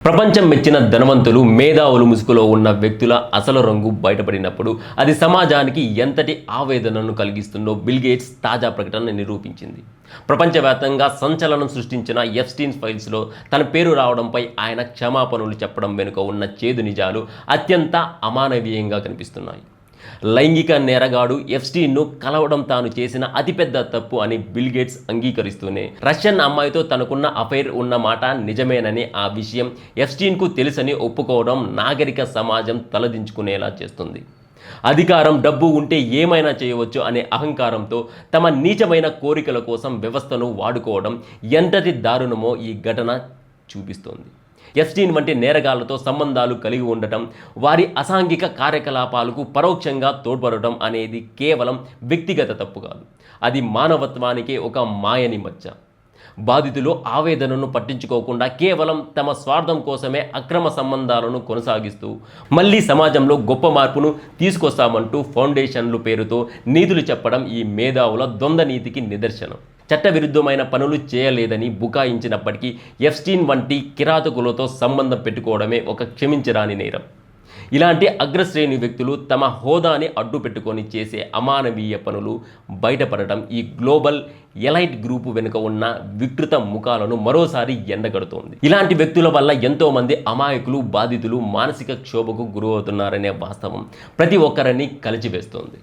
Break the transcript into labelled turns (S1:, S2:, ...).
S1: ప్రపంచం మెచ్చిన ధనవంతులు మేధావులు ముసుగులో ఉన్న వ్యక్తుల అసలు రంగు బయటపడినప్పుడు అది సమాజానికి ఎంతటి ఆవేదనను కలిగిస్తుందో బిల్ గేట్స్ తాజా ప్రకటన నిరూపించింది. ప్రపంచవ్యాప్తంగా సంచలనం సృష్టించిన ఎప్స్టీన్ ఫైల్స్లో తన పేరు రావడంపై ఆయన క్షమాపణలు చెప్పడం వెనుక ఉన్న చేదు నిజాలు అత్యంత అమానవీయంగా కనిపిస్తున్నాయి. లైంగిక నేరగాడు ఎప్స్టీన్ను కలవడం తాను చేసిన అతిపెద్ద తప్పు అని బిల్ గేట్స్ అంగీకరిస్తూనే రష్యన్ అమ్మాయితో తనకున్న అఫైర్ ఉన్న మాట నిజమేనని, ఆ విషయం ఎప్స్టీన్కు తెలుసని ఒప్పుకోవడం నాగరిక సమాజం తలదించుకునేలా చేస్తుంది. అధికారం, డబ్బు ఉంటే ఏమైనా చేయవచ్చు అనే అహంకారంతో తమ నీచమైన కోరికల కోసం వ్యవస్థను వాడుకోవడం ఎంతటి దారుణమో ఈ ఘటన చూపిస్తోంది. ఎప్స్టీన్ వంటి నేరగాళ్లతో సంబంధాలు కలిగి ఉండటం, వారి అసాంఘిక కార్యకలాపాలకు పరోక్షంగా తోడ్పడటం అనేది కేవలం వ్యక్తిగత తప్పు కాదు, అది మానవత్వానికే ఒక మాయని మచ్చ. బాధితులు ఆవేదనను పట్టించుకోకుండా కేవలం తమ స్వార్థం కోసమే అక్రమ సంబంధాలను కొనసాగిస్తూ మళ్ళీ సమాజంలో గొప్ప మార్పును తీసుకొస్తామంటూ ఫౌండేషన్లు పేరుతో నీతులు చెప్పడం ఈ మేధావుల ద్వంద్వ నీతికి నిదర్శనం. చట్టవిరుద్ధమైన పనులు చేయలేదని బుకాయించినప్పటికీ ఎప్స్టీన్ వంటి కిరాతకులతో సంబంధం పెట్టుకోవడమే ఒక క్షమించరాని నేరం. ఇలాంటి అగ్రశ్రేణి వ్యక్తులు తమ హోదాని అడ్డు పెట్టుకొని చేసే అమానవీయ పనులు బయటపడటం ఈ గ్లోబల్ ఎలైట్ గ్రూపు వెనుక ఉన్న వికృత ముఖాలను మరోసారి ఎండగడుతోంది. ఇలాంటి వ్యక్తుల వల్ల ఎంతోమంది అమాయకులు, బాధితులు మానసిక క్షోభకు గురవుతున్నారనే వాస్తవం ప్రతి ఒక్కరిని కలిచివేస్తోంది.